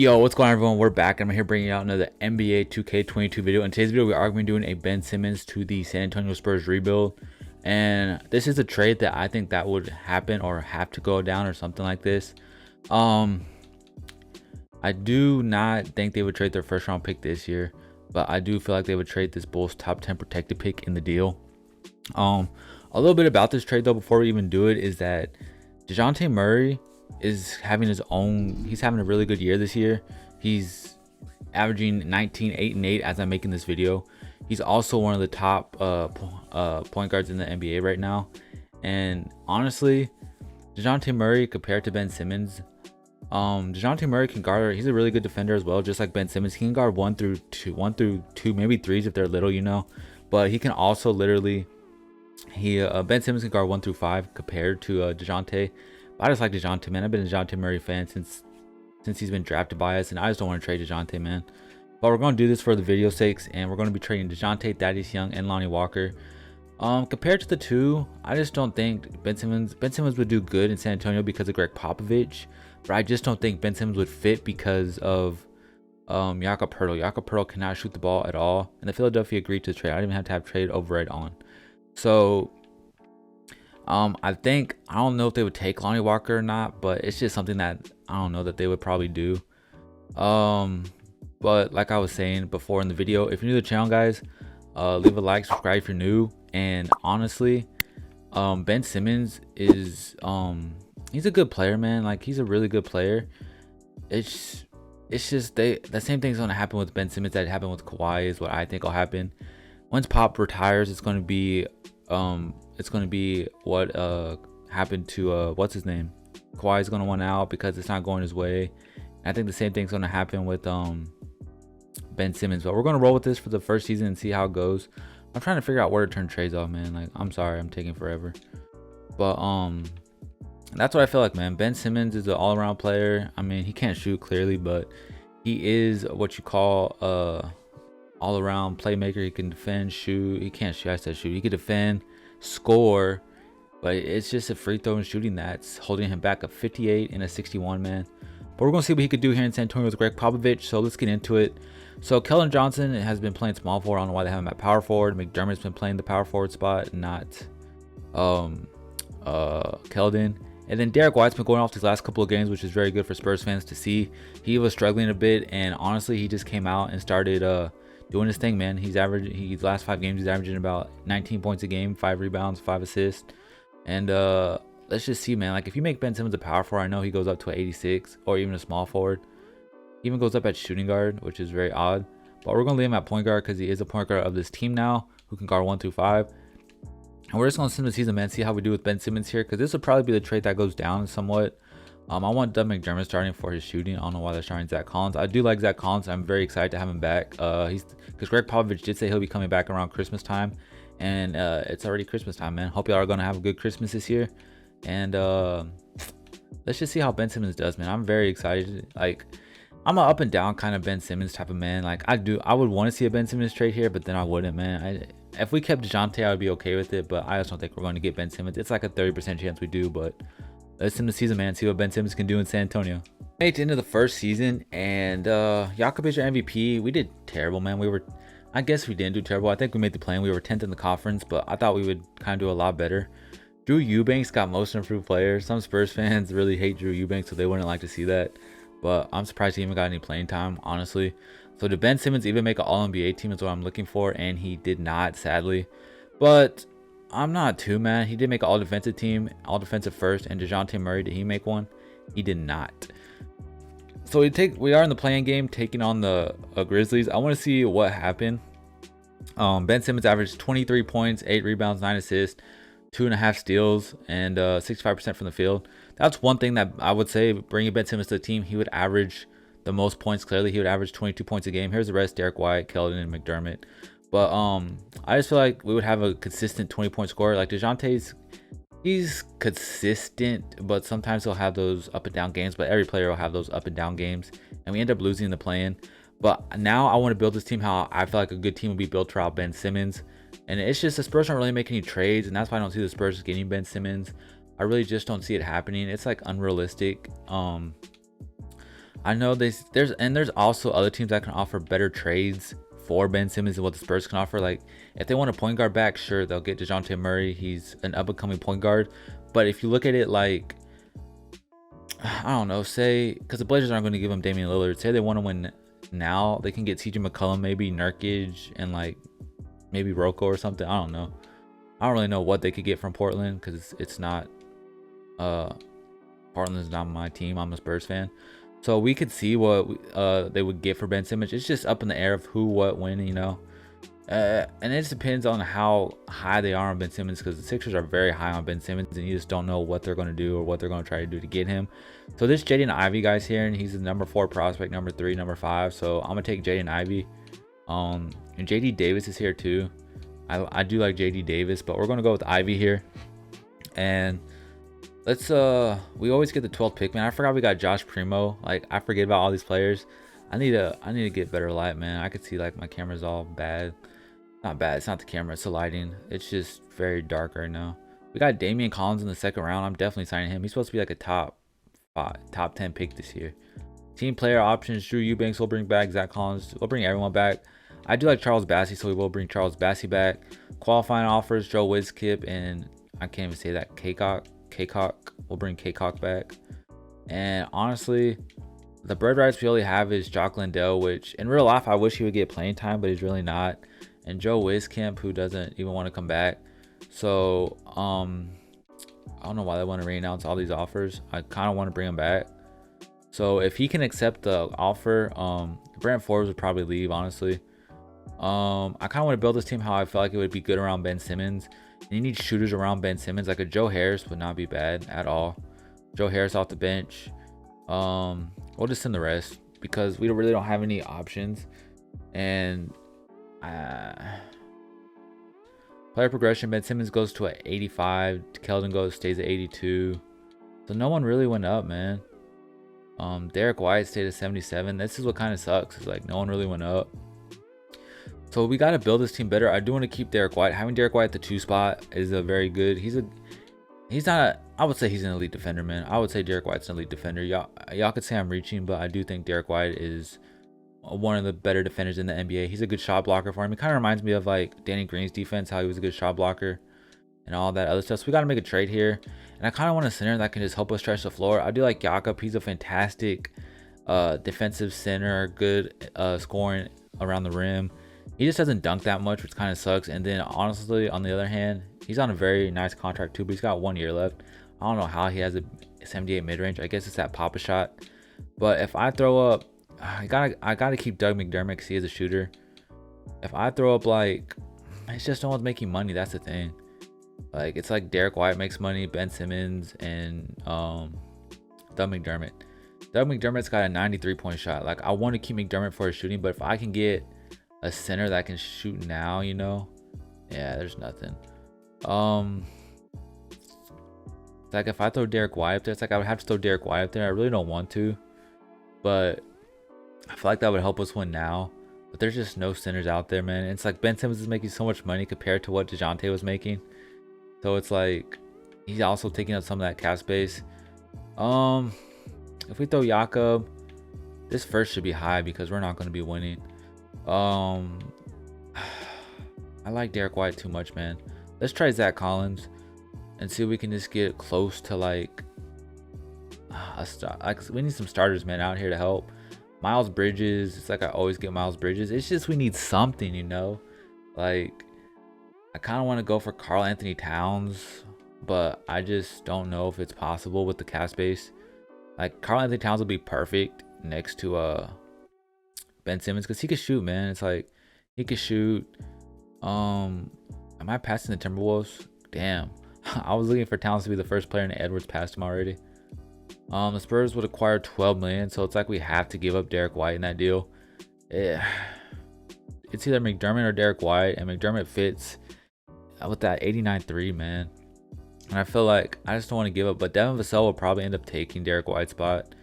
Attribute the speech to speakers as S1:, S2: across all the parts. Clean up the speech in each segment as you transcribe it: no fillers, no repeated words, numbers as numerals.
S1: Yo, what's going on, everyone? We're back. I'm here bringing out another NBA 2K22 video. In today's video, we are going to be doing a Ben Simmons to the San Antonio Spurs rebuild. And this is a trade that I think that would happen or have to go down or something like this. I do not think they would trade their first round pick this year, but I do feel like they would trade this Bulls top 10 protected pick in the deal. A little bit about this trade though before we even do it is that DeJounte Murray is having he's having a really good year this year. He's averaging 19, 8 and 8 as I'm making this video. He's also one of the top point guards in the NBA right now. And honestly, DeJounte Murray compared to Ben Simmons, DeJounte Murray can guard. He's a really good defender as well, just like Ben Simmons. He can guard one through two, maybe threes if they're little, but he can also literally Ben Simmons can guard 1 through 5 compared to DeJounte. But I just like DeJounte, man. I've been a DeJounte Murray fan since he's been drafted by us, and I just don't want to trade DeJounte, man. But we're going to do this for the video sakes, and we're going to be trading DeJounte, Thaddeus Young, and Lonnie Walker. Compared to the two, I just don't think Ben Simmons would do good in San Antonio because of Greg Popovich, but I just don't think Ben Simmons would fit because of Jakob Poeltl. Jakob Poeltl cannot shoot the ball at all, and the Philadelphia agreed to the trade. I didn't even have to have trade override on. So I don't know if they would take Lonnie Walker or not, but it's just something that I don't know that they would probably do. But like I was saying before in the video, if you're new to the channel, guys, leave a like, subscribe if you're new. And honestly, Ben Simmons is he's a good player, man. Like, he's a really good player. It's just the same thing's gonna happen with Ben Simmons that happened with Kawhi is what I think will happen. Once Pop retires, it's gonna be what happened to what's his name. Kawhi's gonna want out because it's not going his way. And I think the same thing's gonna happen with Ben Simmons. But we're gonna roll with this for the first season and see how it goes. I'm trying to figure out where to turn trades off, man. Like, I'm sorry, I'm taking forever. But that's what I feel like, man. Ben Simmons is an all-around player. I mean, he can't shoot clearly, but he is what you call all-around playmaker. He can defend, shoot. He can't shoot. I said shoot. He can defend, score, but it's just a free throw and shooting that's holding him back. A 58 and a 61, man. But we're gonna see what he could do here in San Antonio with Greg Popovich. So let's get into it. So Keldon Johnson has been playing small forward. I don't know why they have him at power forward. McDermott's been playing the power forward spot, not Keldon. And then Derek White's been going off these last couple of games, which is very good for Spurs fans to see. He was struggling a bit, and honestly, he just came out and started doing his thing, man. He's last 5 games, he's averaging about 19 points a game, 5 rebounds, 5 assists. And let's just see, man. Like, if you make Ben Simmons a power forward, I know he goes up to 86 or even a small forward. He even goes up at shooting guard, which is very odd. But we're going to leave him at point guard because he is a point guard of this team now who can guard 1 through 5. And we're just going to sim the season, man, see how we do with Ben Simmons here, because this will probably be the trade that goes down somewhat. I want Doug McDermott starting for his shooting. I don't know why they're starting Zach Collins. I do like Zach Collins. I'm very excited to have him back. Because Greg Popovich did say he'll be coming back around Christmas time. And it's already Christmas time, man. Hope y'all are going to have a good Christmas this year. And let's just see how Ben Simmons does, man. I'm very excited. Like, I'm an up and down kind of Ben Simmons type of man. Like, I would want to see a Ben Simmons trade here, but then I wouldn't, man. If we kept DeJounte, I would be okay with it, but I just don't think we're going to get Ben Simmons. It's like a 30% chance we do, but let's sim the season, man. See what Ben Simmons can do in San Antonio. Made it into the first season, and Jakob is your MVP. We did terrible, man. I guess we didn't do terrible. I think we made the play. We were 10th in the conference, but I thought we would kind of do a lot better. Drew Eubanks got most improved player. Some Spurs fans really hate Drew Eubanks, so they wouldn't like to see that. But I'm surprised he even got any playing time, honestly. So did Ben Simmons even make an All-NBA team is what I'm looking for, and he did not, sadly. But I'm not too mad. He did make an All-Defensive team, All-Defensive first, and DeJounte Murray, did he make one? He did not. So we are in the playing game, taking on the Grizzlies. I want to see what happened. Ben Simmons averaged 23 points, 8 rebounds, 9 assists, 2.5 steals, and 65% from the field. That's one thing that I would say, bringing Ben Simmons to the team, he would average the most points. Clearly, he would average 22 points a game. Here's the rest: Derek White, Keldon, and McDermott. But I just feel like we would have a consistent 20-point scorer. Like DeJounte's, he's consistent, but sometimes he'll have those up and down games. But every player will have those up and down games, and we end up losing the play-in. But now I want to build this team how I feel like a good team would be built around Ben Simmons. And it's just the Spurs don't really make any trades, and that's why I don't see the Spurs getting Ben Simmons. I really just don't see it happening. It's like unrealistic. I know there's also other teams that can offer better trades for Ben Simmons than what the Spurs can offer. Like if they want a point guard back, sure, they'll get DeJounte Murray. He's an up and coming point guard. But if you look at it like, I don't know, say, because the Blazers aren't going to give him Damian Lillard. Say they want to win now, they can get CJ McCollum, maybe Nurkic, and like maybe Rocco or something. I don't know. I don't really know what they could get from Portland because it's not. Portland's not my team. I'm a Spurs fan, so we could see what they would get for Ben Simmons. It's just up in the air of who, what, when, you know. And it just depends on how high they are on Ben Simmons, because the Sixers are very high on Ben Simmons, and you just don't know what they're going to do or what they're going to try to do to get him. So this Jaden Ivey guy's here, and he's the number 4 prospect, number 3, number 5. So I'm gonna take Jaden Ivey. And JD Davis is here too. I do like JD Davis, but we're gonna go with Ivy here. And let's we always get the 12th pick, man. I forgot we got Josh Primo. Like I forget about all these players. I need to get better light, man. I could see like my camera's all bad. Not bad, it's not the camera, it's the lighting. It's just very dark right now. We got Damian Collins in the 2nd round. I'm definitely signing him. He's supposed to be like a top 10 pick this year. Team player options: Drew Eubanks will bring back, Zach Collins, we'll bring everyone back. I do like Charles Bassey, so we will bring Charles Bassey back. Qualifying offers: Joe Wizkip and I can't even say that, Kaycock. We'll bring Kaycock back. And honestly, the bird rights we only have is Jock Landale, which in real life I wish he would get playing time, but he's really not. And Joe Wizkimp, who doesn't even want to come back. So I don't know why they want to re-announce all these offers. I kind of want to bring him back. So if he can accept the offer, Brent Forbes would probably leave, honestly. I kind of want to build this team how I feel like it would be good around Ben Simmons. And you need shooters around Ben Simmons. Like a Joe Harris would not be bad at all. Joe Harris off the bench. We'll just send the rest because we really don't have any options. And player progression: Ben Simmons goes to 85, Keldon stays at 82. So no one really went up, man. Derek White stayed at 77. This is what kind of sucks. It's like no one really went up. So we got to build this team better. I do want to keep Derek White. Having Derek White at the 2 spot is a very good. He's not. I would say he's an elite defender, man. I would say Derek White's an elite defender. Y'all could say I'm reaching, but I do think Derek White is one of the better defenders in the NBA. He's a good shot blocker for him. He kind of reminds me of like Danny Green's defense, how he was a good shot blocker and all that other stuff. So we got to make a trade here. And I kind of want a center that can just help us stretch the floor. I do like Jakob. He's a fantastic defensive center, good scoring around the rim. He just doesn't dunk that much, which kind of sucks. And then honestly, on the other hand, he's on a very nice contract too, but he's got 1 year left. I don't know how he has a 78 mid-range. I guess it's that pop-a shot. But if I throw up, I gotta keep Doug McDermott because he is a shooter. If I throw up, like, it's just no one's making money. That's the thing. Like, it's like Derek White makes money, Ben Simmons, and Doug McDermott. Doug McDermott's got a 93-point shot. Like, I want to keep McDermott for his shooting, but if I can get a center that can shoot now, you know, yeah, there's nothing. It's like if I throw Derek White up there, it's like I would have to throw Derek White up there. I really don't want to, but I feel like that would help us win now. But there's just no centers out there, man. It's like Ben Simmons is making so much money compared to what DeJounte was making. So it's like he's also taking up some of that cap space. If we throw Jakob, this first should be high because we're not going to be winning. I like Derek White too much, man. Let's try Zach Collins and see if we can just get close to like a start. Like, we need some starters, man, out here to help. Miles Bridges, it's like I always get Miles Bridges. It's just we need something, you know. Like, I kind of want to go for Karl Anthony Towns, but I just don't know if it's possible with the cap space. Like, Karl Anthony Towns will be perfect next to Ben Simmons because he could shoot, man. It's like he could shoot. Am I passing the Timberwolves? Damn. I was looking for Towns to be the first player, and Edwards passed him already. The Spurs would acquire 12 million, so it's like we have to give up Derek White in that deal. Yeah. It's either McDermott or Derek White, and McDermott fits with that 89-3, man. And I feel like I just don't want to give up, but Devin Vassell will probably end up taking Derek White's spot.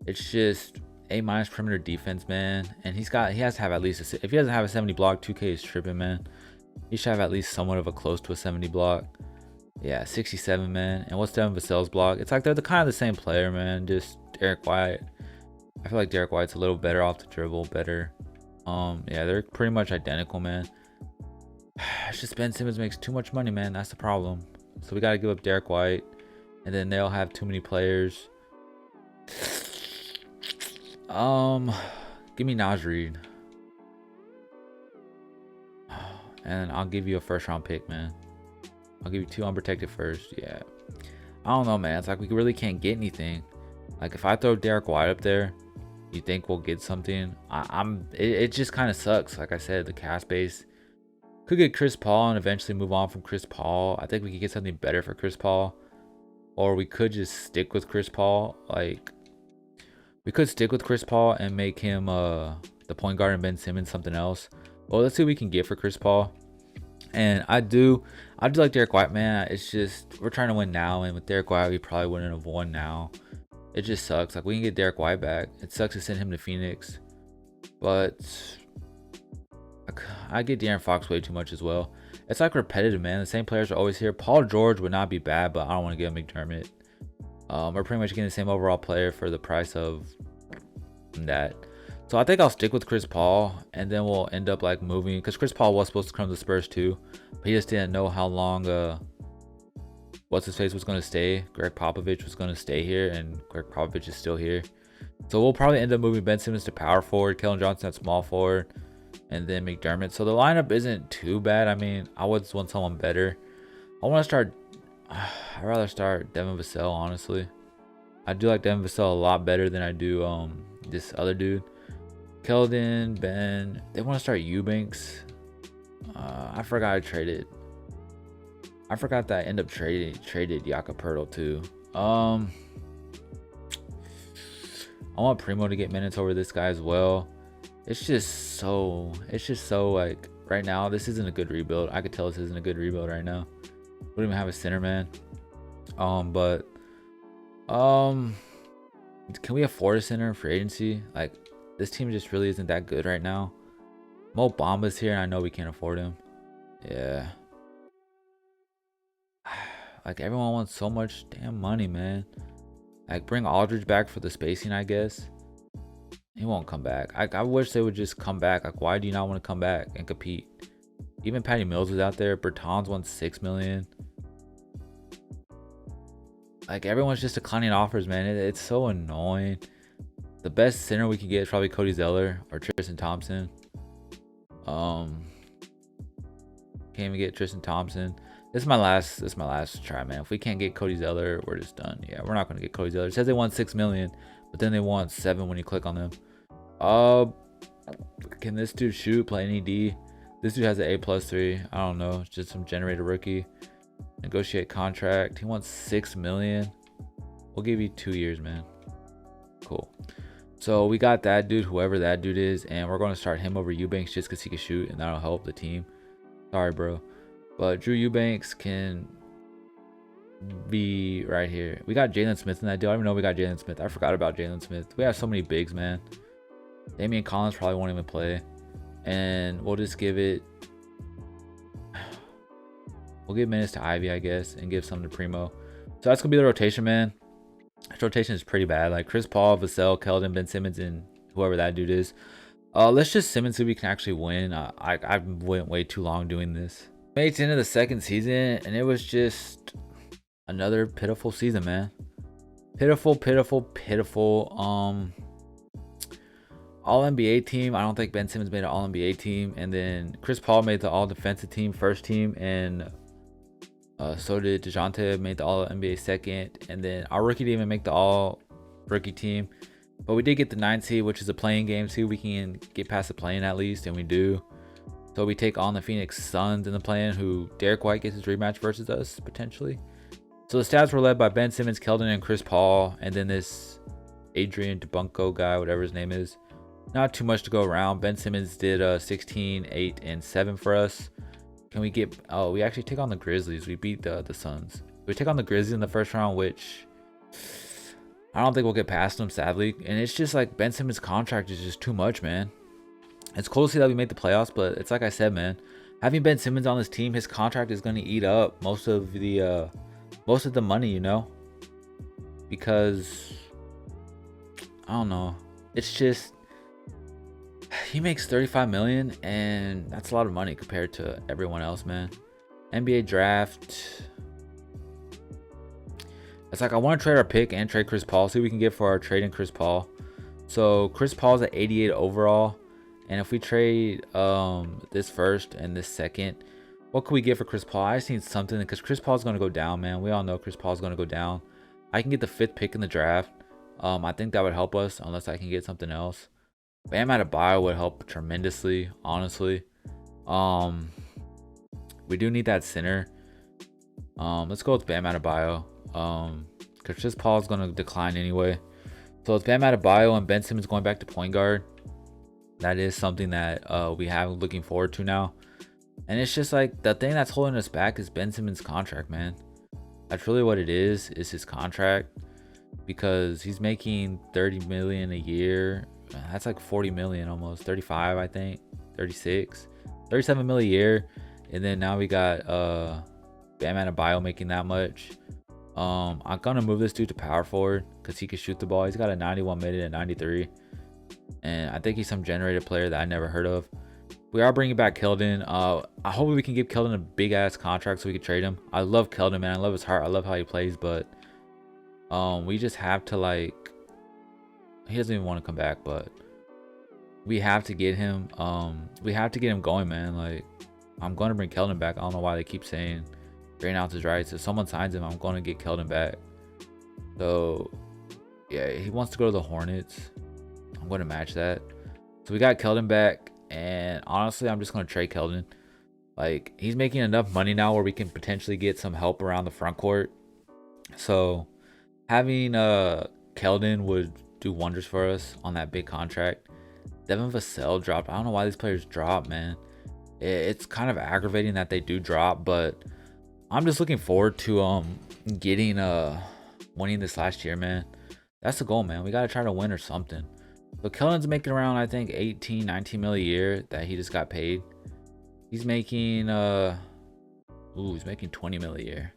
S1: It's just A- perimeter defense, man, and he has to have at least if he doesn't have a 70 block, 2K is tripping, man. He should have at least somewhat of a close to a 70 block. Yeah, 67, man. And what's Devin Vassell's block? It's like they're kind of the same player, man. Just Derek White I feel like Derek White's a little better off the dribble, better. Yeah, they're pretty much identical, man. It's just Ben Simmons makes too much money, man. That's the problem. So we got to give up Derek White, and then they'll have too many players. Give me Naj Reid, and I'll give you a first round pick, man. I'll give you 2 unprotected first. Yeah, I don't know, man. It's like we really can't get anything. Like if I throw Derek White up there, you think we'll get something? It just kind of sucks. Like I said, the cast base. Could get Chris Paul and eventually move on from Chris Paul. I think we could get something better for Chris Paul, or we could just stick with Chris Paul. Like we could stick with Chris Paul and make him the point guard and Ben Simmons something else. Well, let's see what we can get for Chris Paul. And I do like Derek White, man. It's just we're trying to win now, and with Derek White, we probably wouldn't have won now. It just sucks. Like we can get Derek White back. It sucks to send him to Phoenix, but I get De'Aaron Fox way too much as well. It's like repetitive, man. The same players are always here. Paul George would not be bad, but I don't want to get McDermott. We're pretty much getting the same overall player for the price of that. So I think I'll stick with Chris Paul, and then we'll end up like moving, because Chris Paul was supposed to come to the Spurs too, but he just didn't know how long what's his face was going to stay. Greg Popovich was going to stay here, and Greg Popovich is still here. So we'll probably end up moving Ben Simmons to power forward, Keldon Johnson at small forward, and then McDermott. So the lineup isn't too bad. I mean, I would want someone better. I want to start. I'd rather start Devin Vassell, honestly. I do like Devin Vassell a lot better than I do this other dude. Keldon, Ben. They want to start Eubanks. I forgot I traded. I forgot that I ended up traded Jakob Poeltl too. I want Primo to get minutes over this guy as well. It's just so like right now this isn't a good rebuild. I could tell this isn't a good rebuild right now. We don't even have a center, man. But can we afford a center in free agency? Like this team just really isn't that good right now. Mo Bamba's here, and I know we can't afford him. Yeah. Like everyone wants so much damn money, man. Like bring Aldridge back for the spacing, I guess. He won't come back. I wish they would just come back. Like why do you not want to come back and compete? Even Patty Mills was out there. Bertans wants $6 million. Like everyone's just declining offers, man. It's so annoying. The best center we could get is probably Cody Zeller or Tristan Thompson. Can't even get Tristan Thompson. This is my last try, man. If we can't get Cody Zeller, we're just done. Yeah, we're not gonna get Cody Zeller. It says they want $6 million, but then they want 7 when you click on them. Can this dude shoot? Play any D? This dude has an A+3. I don't know. It's just some generator rookie. Negotiate contract. He wants $6 million. We'll give you 2 years, man. Cool. So we got that dude, whoever that dude is, and we're going to start him over Eubanks just because he can shoot, and that'll help the team. Sorry, bro. But Drew Eubanks can be right here. We got Jalen Smith in that deal. I don't even know we got Jalen Smith. I forgot about Jalen Smith. We have so many bigs, man. Damian Collins probably won't even play. And we'll just give it... We'll give minutes to Ivy, I guess, and give some to Primo. So that's going to be the rotation, man. This rotation is pretty bad. Like Chris Paul, Vassell, Keldon, Ben Simmons, and whoever that dude is. Let's just Simmons so we can actually win. I went way too long doing this. Made it to the end of the second season, and it was just another pitiful season, man. Pitiful. All NBA team. I don't think Ben Simmons made an All NBA team, and then Chris Paul made the All Defensive team first team, and so did DeJounte, made the All NBA second, and then our rookie didn't even make the All Rookie team, but we did get the 9th seed, which is a playing game. See, we can get past the play-in at least, and we do. So we take on the Phoenix Suns in the play-in, who Derek White gets his rematch versus us potentially. So the stats were led by Ben Simmons, Keldon, and Chris Paul, and then this Adrian DeBunko guy, whatever his name is. Not too much to go around. Ben Simmons did 16, 8, and 7 for us. Can we get... Oh, we actually take on the Grizzlies. We beat the Suns. We take on the Grizzlies in the first round, which I don't think we'll get past them, sadly. And it's just like Ben Simmons' contract is just too much, man. It's cool to see that we made the playoffs, but it's like I said, man. Having Ben Simmons on this team, his contract is going to eat up most of the money, you know? Because... I don't know. it's just he makes 35 million, and that's a lot of money compared to everyone else, man. NBA draft. It's like I want to trade our pick and trade Chris Paul. See what we can get for our trade and Chris Paul. So Chris Paul's at 88 overall, and if we trade this first and this second, what could we get for Chris Paul? I just need something because Chris Paul's gonna go down, man. We all know Chris Paul's gonna go down. I can get the 5th pick in the draft. I think that would help us unless I can get something else. Bam Adebayo would help tremendously, honestly. We do need that center. Let's go with Bam Adebayo. Because Chris Paul is gonna decline anyway. So it's Bam Adebayo and Ben Simmons going back to point guard. That is something that we have looking forward to now. And it's just like the thing that's holding us back is Ben Simmons' contract, man. That's really what it is his contract. Because he's making 30 million a year. That's like 40 million almost. 35, I think. 36. 37 million a year. And then now we got Bam Adebayo making that much. I'm gonna move this dude to power forward because he can shoot the ball. He's got a 91 minute and 93, and I think he's some generated player that I never heard of. We are bringing back Keldon. I hope we can give Keldon a big ass contract so we can trade him. I love Keldon, man. I love his heart. I love how he plays, but we just have to, like, he doesn't even want to come back, but we have to get him. We have to get him going, man. Like, I'm gonna bring Keldon back. I don't know why they keep saying drain out his rights. If someone signs him, I'm going to get Keldon back. So yeah, he wants to go to the Hornets. I'm going to match that. So we got Keldon back, and honestly, I'm just going to trade Keldon. Like, he's making enough money now where we can potentially get some help around the front court. So having Keldon would do wonders for us on that big contract. Devin Vassell dropped. I don't know why these players drop, man. It's kind of aggravating that they do drop, but I'm just looking forward to getting winning this last year, man. That's the goal, man. We gotta try to win or something. So Keldon's making around, I think, 18, 19 mil a year that he just got paid. He's making he's making 20 mil a year.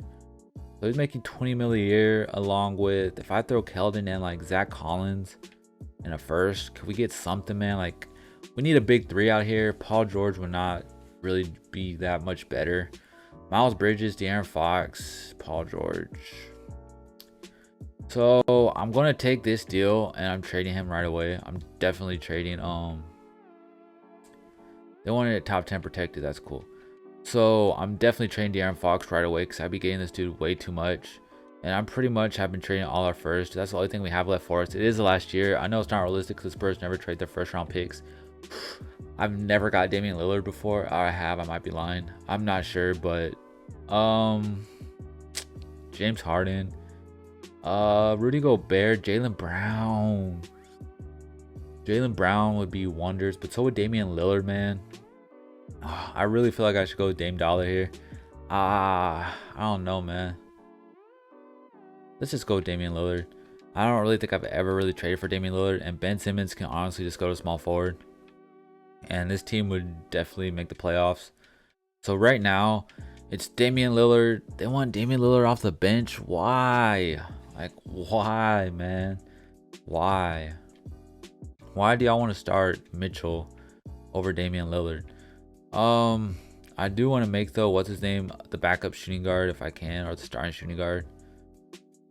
S1: So he's making 20 mil a year, along with, if I throw Keldon and like Zach Collins in a first, could we get something, man? Like, we need a big 3 out here. Paul George would not really be that much better. Miles Bridges, De'Aaron Fox, Paul George. So I'm gonna take this deal and I'm trading him right away. I'm definitely trading. They wanted it top 10 protected. That's cool. So I'm definitely trading De'Aaron Fox right away because I'd be getting this dude way too much. And I'm pretty much have been trading all our first. That's the only thing we have left for us. It is the last year. I know it's not realistic because the Spurs never trade their first round picks. I've never got Damian Lillard before. Or I have. I might be lying. I'm not sure, but James Harden, Rudy Gobert, Jaylen Brown. Jaylen Brown would be wonders, but so would Damian Lillard, man. I really feel like I should go with Dame Dollar here. I don't know, man. Let's just go with Damian Lillard. I don't really think I've ever really traded for Damian Lillard, and Ben Simmons can honestly just go to small forward. And this team would definitely make the playoffs. So right now, it's Damian Lillard. They want Damian Lillard off the bench. Why? Like, why, man? Why? Why do y'all want to start Mitchell over Damian Lillard? I do want to make, though, what's his name, the backup shooting guard if I can, or the starting shooting guard.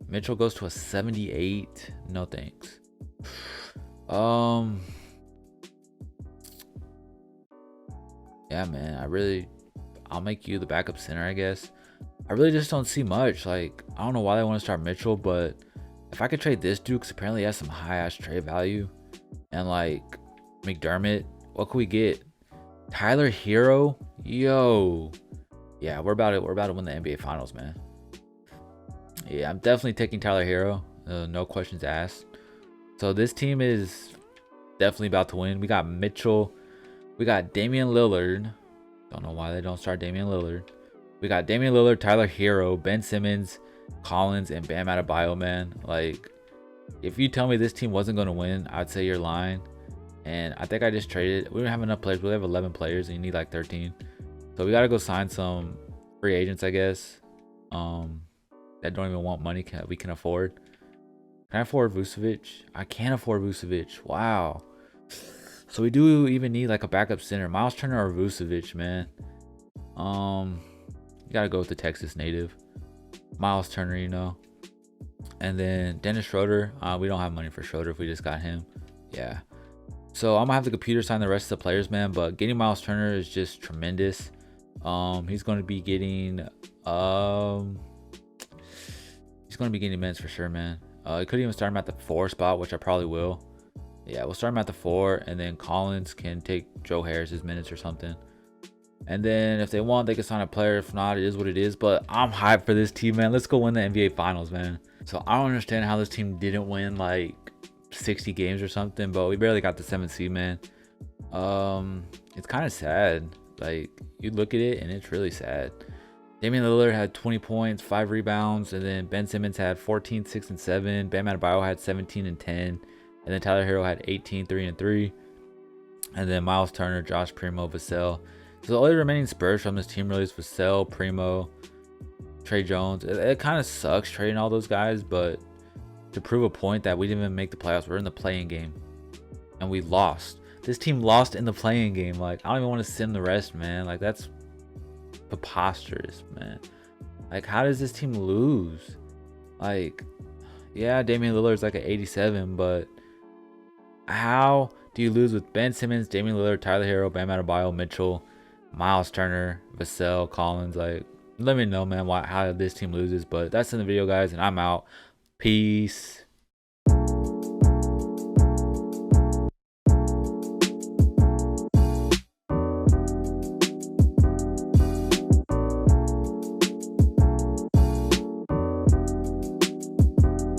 S1: Mitchell goes to a 78. No thanks. Yeah, man, I'll make you the backup center, I guess. I really just don't see much. Like, I don't know why they want to start Mitchell, but if I could trade this dude, because apparently he has some high ass trade value, and like McDermott, what could we get? Tyler Hero, yo, yeah, we're about to win the NBA Finals, man. Yeah, I'm definitely taking Tyler Hero. No questions asked. So this team is definitely about to win. We got Mitchell. We got Damian Lillard. Don't know why they don't start Damian Lillard. We got Damian Lillard, Tyler Hero, Ben Simmons, Collins, and Bam Adebayo, man. Like, if you tell me this team wasn't going to win, I'd say you're lying. And I think I just traded. We don't have enough players. We have 11 players, and you need like 13. So we got to go sign some free agents, I guess, that don't even want money we can afford. Can I afford Vucevic? I can't afford Vucevic. Wow. So we do even need like a backup center. Miles Turner or Vucevic, man. You gotta go with the Texas native. Miles Turner, you know. And then Dennis Schroeder. We don't have money for Schroeder if we just got him. Yeah. So I'm gonna have the computer sign the rest of the players, man. But getting Miles Turner is just tremendous. He's gonna be getting minutes for sure, man. I could even start him at the 4 spot, which I probably will. Yeah, we'll start him at the 4, and then Collins can take Joe Harris's minutes or something. And then if they want, they can sign a player. If not, it is what it is. But I'm hyped for this team, man. Let's go win the NBA Finals, man. So I don't understand how this team didn't win like 60 games or something, but we barely got the 7th seed, man. It's kind of sad. Like, you look at it and it's really sad. Damian Lillard had 20 points, 5 rebounds, and then Ben Simmons had 14, 6, and 7. Bam Adebayo had 17 and 10, and then Tyler Hero had 18, 3, and 3. And then Miles Turner, Josh Primo, Vassell. So the only remaining Spurs from this team really is Vassell, Primo, Trey Jones. It kind of sucks trading all those guys, but to prove a point that we didn't even make the playoffs, we're in the play-in game, and we lost. This team lost in the play-in game. Like, I don't even want to sim the rest, man. Like, that's preposterous, man. Like, how does this team lose? Like, yeah, Damian Lillard's like an 87, but how do you lose with Ben Simmons, Damian Lillard, Tyler Hero, Bam Adebayo, Mitchell, Miles Turner, Vassell, Collins? Like, let me know, man, how this team loses. But that's in the video, guys, and I'm out. Peace.